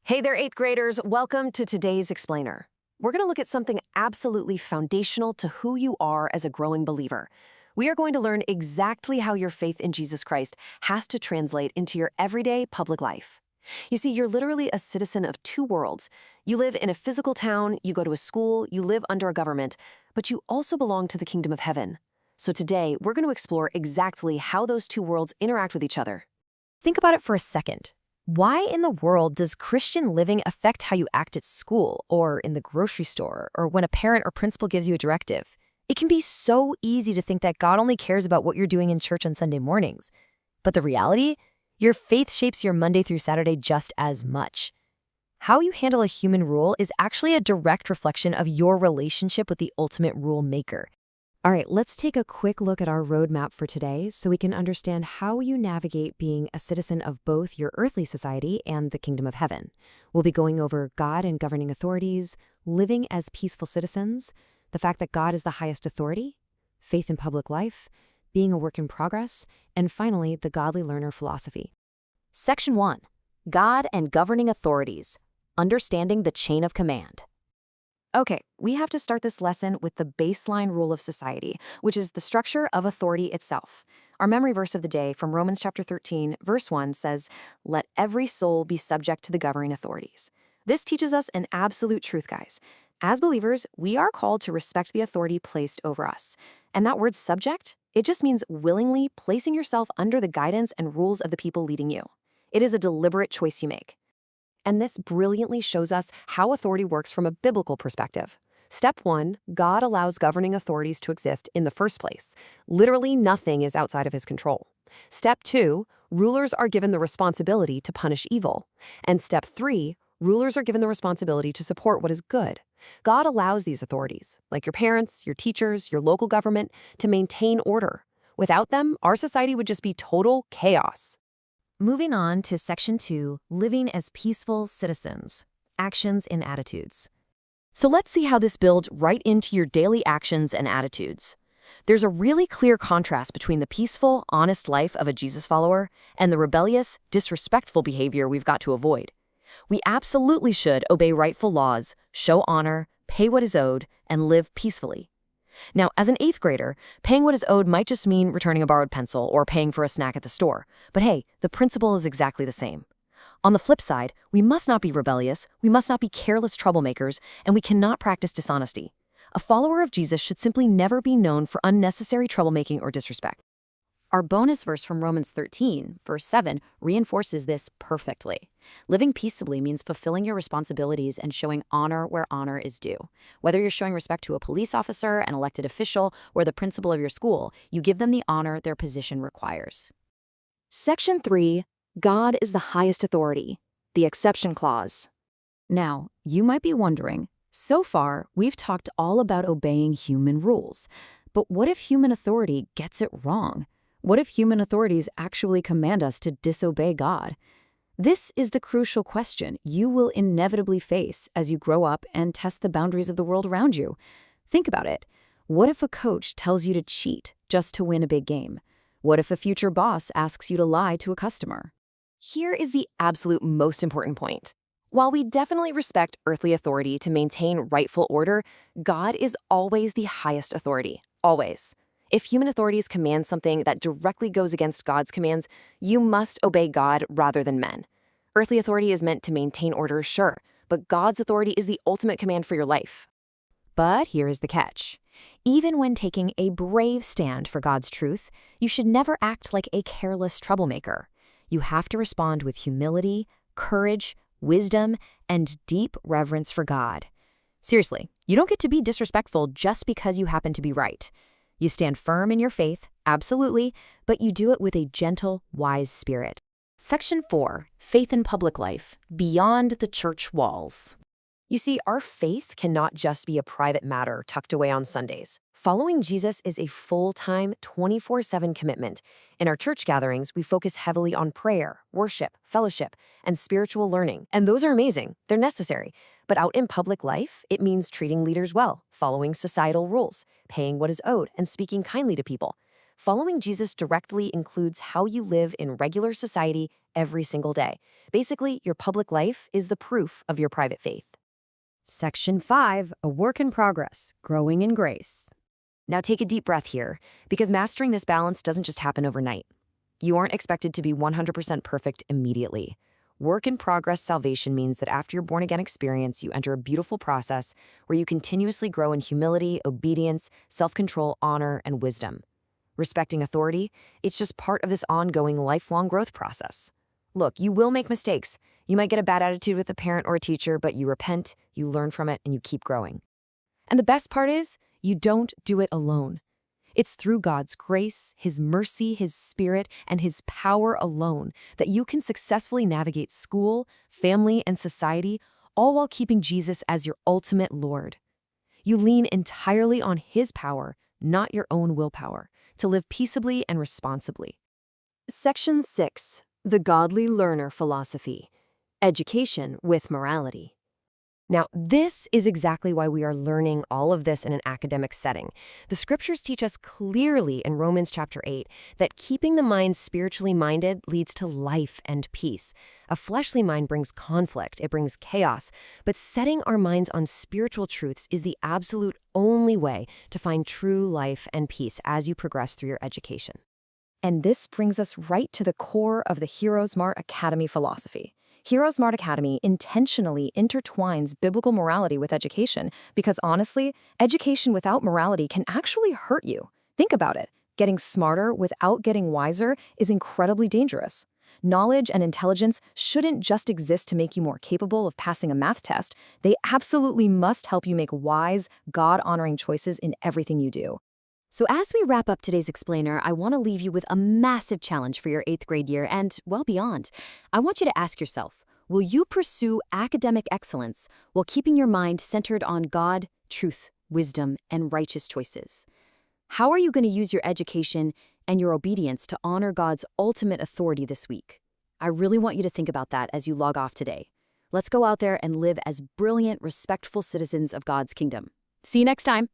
Hey there, 8th graders. Welcome to today's Explainer. We're going to look at something absolutely foundational to who you are as a growing believer. We are going to learn exactly how your faith in Jesus Christ has to translate into your everyday public life. You see, you're literally a citizen of two worlds. You live in a physical town, you go to a school, you live under a government, but you also belong to the kingdom of heaven. So today, we're going to explore exactly how those two worlds interact with each other. Think about it for a second. Why in the world does Christian living affect how you act at school or in the grocery store or when a parent or principal gives you a directive? It can be so easy to think that God only cares about what you're doing in church on Sunday mornings. But the reality? Your faith shapes your Monday through Saturday just as much. How you handle a human rule is actually a direct reflection of your relationship with the ultimate rule maker. All right, let's take a quick look at our roadmap for today so we can understand how you navigate being a citizen of both your earthly society and the kingdom of heaven. We'll be going over God and governing authorities, living as peaceful citizens, the fact that God is the highest authority, faith in public life, being a work in progress, and finally, the godly learner philosophy. Section 1. God and governing authorities. Understanding the chain of command. Okay, we have to start this lesson with the baseline rule of society, which is the structure of authority itself. Our memory verse of the day from Romans chapter 13, verse 1 says, "Let every soul be subject to the governing authorities." This teaches us an absolute truth, guys. As believers, we are called to respect the authority placed over us. And that word subject, it just means willingly placing yourself under the guidance and rules of the people leading you. It is a deliberate choice you make. And this brilliantly shows us how authority works from a biblical perspective. Step 1, God allows governing authorities to exist in the first place. Literally nothing is outside of his control. Step 2, rulers are given the responsibility to punish evil. And step 3, rulers are given the responsibility to support what is good. God allows these authorities, like your parents, your teachers, your local government, to maintain order. Without them, our society would just be total chaos. Moving on to Section 2, living as peaceful citizens, actions and attitudes. So let's see how this builds right into your daily actions and attitudes. There's a really clear contrast between the peaceful, honest life of a Jesus follower and the rebellious, disrespectful behavior we've got to avoid. We absolutely should obey rightful laws, show honor, pay what is owed, and live peacefully. Now, as an 8th grader, paying what is owed might just mean returning a borrowed pencil or paying for a snack at the store. But hey, the principle is exactly the same. On the flip side, we must not be rebellious, we must not be careless troublemakers, and we cannot practice dishonesty. A follower of Jesus should simply never be known for unnecessary troublemaking or disrespect. Our bonus verse from Romans 13, verse 7, reinforces this perfectly. Living peaceably means fulfilling your responsibilities and showing honor where honor is due. Whether you're showing respect to a police officer, an elected official, or the principal of your school, you give them the honor their position requires. Section 3. God is the highest authority. The exception clause. Now, you might be wondering, so far, we've talked all about obeying human rules. But what if human authority gets it wrong? What if human authorities actually command us to disobey God? This is the crucial question you will inevitably face as you grow up and test the boundaries of the world around you. Think about it. What if a coach tells you to cheat just to win a big game? What if a future boss asks you to lie to a customer? Here is the absolute most important point. While we definitely respect earthly authority to maintain rightful order, God is always the highest authority. Always. If human authorities command something that directly goes against God's commands, you must obey God rather than men. Earthly authority is meant to maintain order, sure, but God's authority is the ultimate command for your life. But here is the catch. Even when taking a brave stand for God's truth, you should never act like a careless troublemaker. You have to respond with humility, courage, wisdom, and deep reverence for God. Seriously, you don't get to be disrespectful just because you happen to be right. You stand firm in your faith, absolutely, but you do it with a gentle, wise spirit. Section 4, Faith in Public Life, Beyond the Church Walls. You see, our faith cannot just be a private matter tucked away on Sundays. Following Jesus is a full-time, 24/7 commitment. In our church gatherings, we focus heavily on prayer, worship, fellowship, and spiritual learning. And those are amazing. They're necessary. But out in public life, it means treating leaders well, following societal rules, paying what is owed, and speaking kindly to people. Following Jesus directly includes how you live in regular society every single day. Basically, your public life is the proof of your private faith. Section 5, a work in progress, growing in grace. Now take a deep breath here, because mastering this balance doesn't just happen overnight. You aren't expected to be 100% perfect immediately. Work in progress salvation means that after your born-again experience, you enter a beautiful process where you continuously grow in humility, obedience, self-control, honor, and wisdom. Respecting authority, it's just part of this ongoing lifelong growth process. Look, you will make mistakes. You might get a bad attitude with a parent or a teacher, but you repent, you learn from it, and you keep growing. And the best part is, you don't do it alone. It's through God's grace, His mercy, His Spirit, and His power alone that you can successfully navigate school, family, and society, all while keeping Jesus as your ultimate Lord. You lean entirely on His power, not your own willpower, to live peaceably and responsibly. Section 6, the Godly Learner Philosophy. Education with morality. Now, this is exactly why we are learning all of this in an academic setting. The scriptures teach us clearly in Romans chapter 8 that keeping the mind spiritually minded leads to life and peace. A fleshly mind brings conflict, it brings chaos, but setting our minds on spiritual truths is the absolute only way to find true life and peace as you progress through your education. And this brings us right to the core of the HeroesMart Academy philosophy. HeroesMart Academy intentionally intertwines biblical morality with education because honestly, education without morality can actually hurt you. Think about it. Getting smarter without getting wiser is incredibly dangerous. Knowledge and intelligence shouldn't just exist to make you more capable of passing a math test. They absolutely must help you make wise, God-honoring choices in everything you do. So as we wrap up today's explainer, I want to leave you with a massive challenge for your 8th grade year and, well, beyond. I want you to ask yourself, will you pursue academic excellence while keeping your mind centered on God, truth, wisdom, and righteous choices? How are you going to use your education and your obedience to honor God's ultimate authority this week? I really want you to think about that as you log off today. Let's go out there and live as brilliant, respectful citizens of God's kingdom. See you next time.